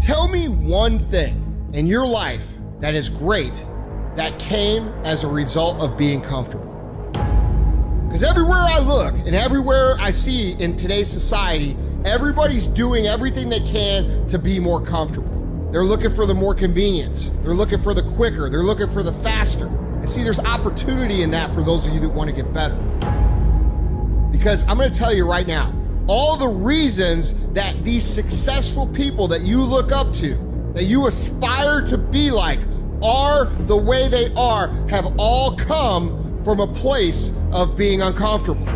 Tell me one thing in your life that is great that came as a result of being comfortable. Because everywhere I look and everywhere I see in today's society, everybody's doing everything they can to be more comfortable. They're looking for the more convenience. They're looking for the quicker. They're looking for the faster. And see, there's opportunity in that for those of you that want to get better. Because I'm going to tell you right now, all the reasons that these successful people that you look up to, that you aspire to be like, are the way they are, have all come from a place of being uncomfortable.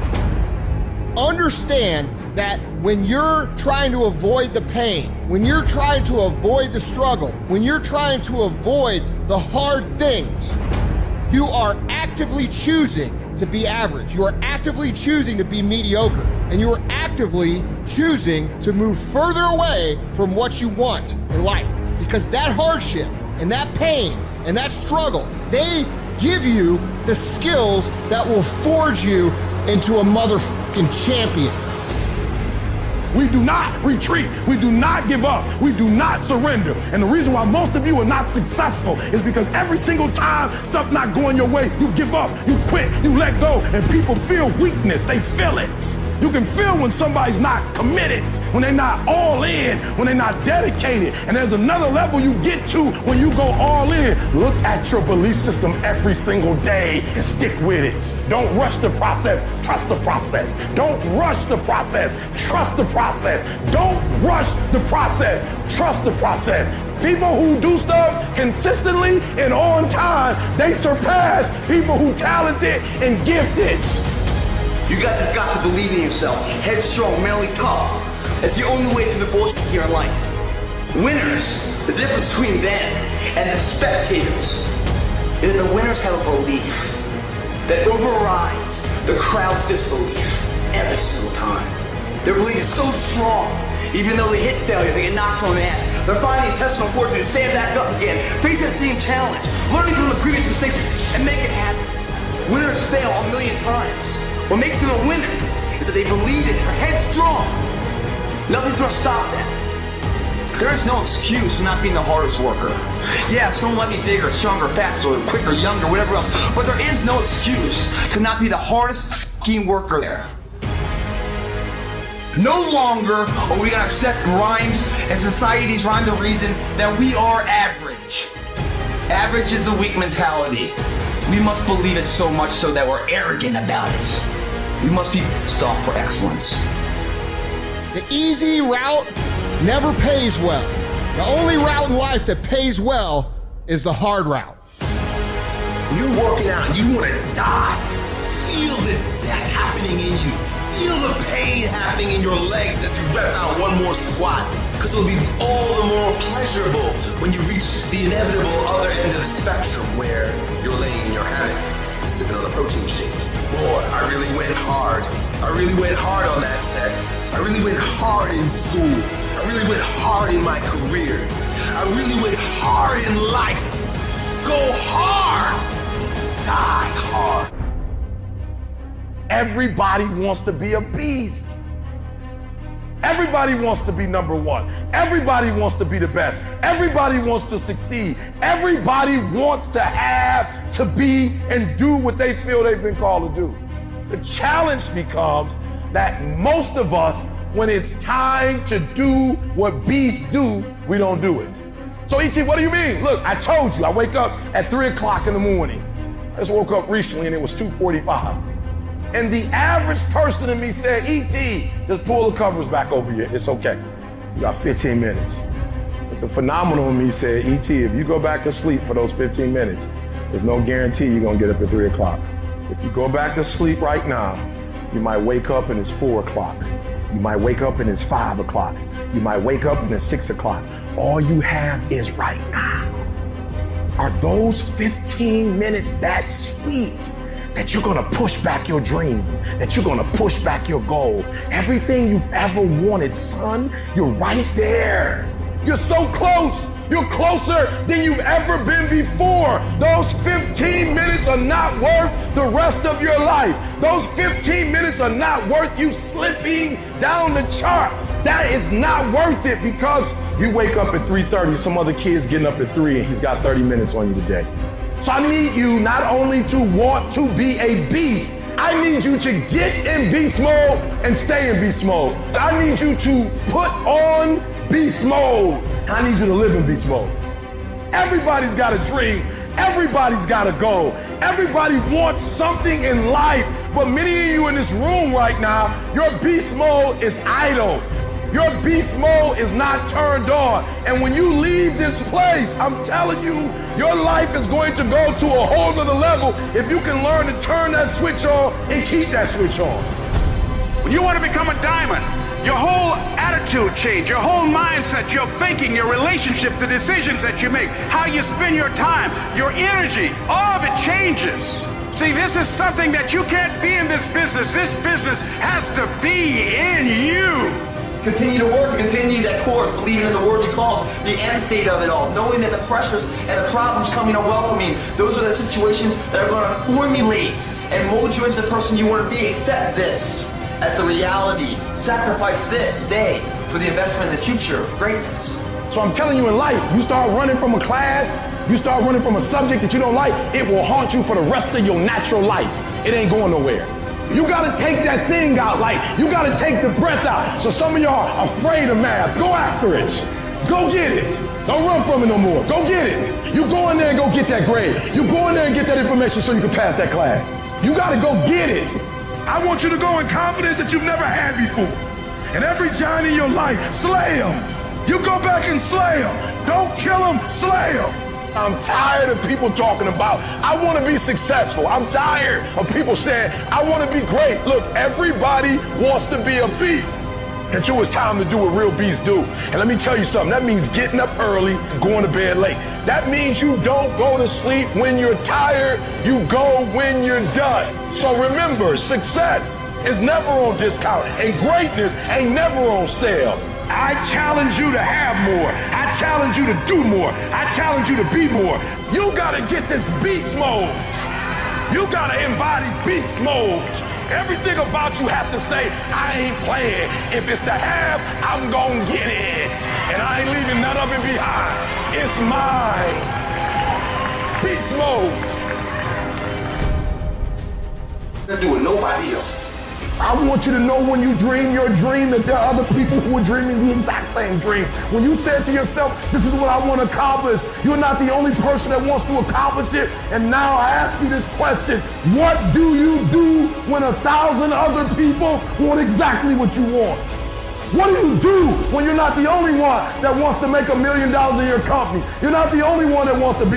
Understand that when you're trying to avoid the pain, when you're trying to avoid the struggle, when you're trying to avoid the hard things, you are actively choosing to be average. You are actively choosing to be mediocre. And you are actively choosing to move further away from what you want in life. Because that hardship and that pain and that struggle, they give you the skills that will forge you into a motherfucking champion. We do not retreat. We do not give up. We do not surrender. And the reason why most of you are not successful is because every single time stuff not going your way, you give up, you quit, you let go, and people feel weakness. They feel it. You can feel when somebody's not committed, when they're not all in, when they're not dedicated. And there's another level you get to when you go all in. Look at your belief system every single day and stick with it. Don't rush the process, trust the process. Don't rush the process, trust the process. Don't rush the process, trust the process. People who do stuff consistently and on time, they surpass people who talented and gifted. You guys have got to believe in yourself. Headstrong, mentally tough. It's the only way through the bullshit here in life. Winners, the difference between them and the spectators is the winners have a belief that overrides the crowd's disbelief every single time. Their belief is so strong, even though they hit failure, they get knocked on the ass. They're finding the intestinal fortitude to stand back up again, face that same challenge, learning from the previous mistakes, and make it happen. Winners fail a million times. What makes them a winner is that they believe it, they're headstrong. Nothing's gonna stop that. There is no excuse for not being the hardest worker. Yeah, someone might be bigger, stronger, faster, quicker, younger, whatever else, but there is no excuse to not be the hardest f***ing worker there. No longer are we gonna accept rhymes and society's rhyme the reason that we are average. Average is a weak mentality. We must believe it so much so that we're arrogant about it. We must be stopped for excellence. The easy route never pays well. The only route in life that pays well is the hard route. When you're working out and you want to die, feel the death happening in you. Feel the pain happening in your legs as you rep out one more squat. Because it'll be all the more pleasurable when you reach the inevitable other end of the spectrum where you're laying in your hammock, sipping on a protein shake. Boy, I really went hard. I really went hard on that set. I really went hard in school. I really went hard in my career. I really went hard in life. Go hard and die hard. Everybody wants to be a beast. Everybody wants to be number one. Everybody wants to be the best. Everybody wants to succeed. Everybody wants to have, to be, and do what they feel they've been called to do. The challenge becomes that most of us, when it's time to do what beasts do, we don't do it. So E.T., what do you mean? Look, I told you, I wake up at 3 o'clock in the morning. I just woke up recently and it was 2:45. And the average person in me said, E.T., just pull the covers back over you. It's okay. You got 15 minutes. But the phenomenal in me said, E.T., if you go back to sleep for those 15 minutes, there's no guarantee you're going to get up at 3 o'clock. If you go back to sleep right now, you might wake up and it's 4 o'clock. You might wake up and it's 5 o'clock. You might wake up and it's 6 o'clock. All you have is right now. Are those 15 minutes that sweet that you're gonna push back your dream, that you're gonna push back your goal? Everything you've ever wanted, son, you're right there. You're so close. You're closer than you've ever been before. Those 15 minutes are not worth the rest of your life. Those 15 minutes are not worth you slipping down the chart. That is not worth it because you wake up at 3:30, some other kid's getting up at 3 and he's got 30 minutes on you today. So I need you not only to want to be a beast, I need you to get in beast mode and stay in beast mode. I need you to put on beast mode. I need you to live in beast mode. Everybody's got a dream. Everybody's got a goal. Everybody wants something in life, but many of you in this room right now, your beast mode is idle. Your beast mode is not turned on. And when you leave this place, I'm telling you, your life is going to go to a whole nother level if you can learn to turn that switch on and keep that switch on. When you want to become a diamond, your whole attitude change, your whole mindset, your thinking, your relationships, the decisions that you make, how you spend your time, your energy, all of it changes. See, this is something that you can't be in this business. This business has to be in you. Continue to work, continue that course, believing in the worthy cause, the end state of it all, knowing that the pressures and the problems coming are welcoming. Those are the situations that are going to formulate and mold you into the person you want to be. Accept this as the reality. Sacrifice this day for the investment in the future of greatness. So I'm telling you, in life, you start running from a class, you start running from a subject that you don't like, it will haunt you for the rest of your natural life. It ain't going nowhere. You gotta take that thing out, like you gotta take the breath out. So some of y'all are afraid of math. Go after it. Go get it. Don't run from it no more. Go get it. You go in there and go get that grade. You go in there and get that information so you can pass that class. You gotta go get it. I want you to go in confidence that you've never had before. And every giant in your life, slay him. You go back and slay him. Don't kill him, slay him. I'm tired of people talking about, I want to be successful. I'm tired of people saying, I want to be great. Look, everybody wants to be a beast until it's time to do what real beasts do. And let me tell you something, that means getting up early, going to bed late. That means you don't go to sleep when you're tired, you go when you're done. So remember, success is never on discount and greatness ain't never on sale. I challenge you to have more. I challenge you to do more. I challenge you to be more. You gotta get this beast mode. You gotta embody beast mode. Everything about you has to say, I ain't playing. If it's to have, I'm gonna get it. And I ain't leaving none of it behind. It's mine. Beast mode. Don't do it, nobody else. I want you to know when you dream your dream that there are other people who are dreaming the exact same dream. When you said to yourself, this is what I want to accomplish, you're not the only person that wants to accomplish it. And now I ask you this question, what do you do when 1,000 other people want exactly what you want? What do you do when you're not the only one that wants to make $1 million in your company? You're not the only one that wants to be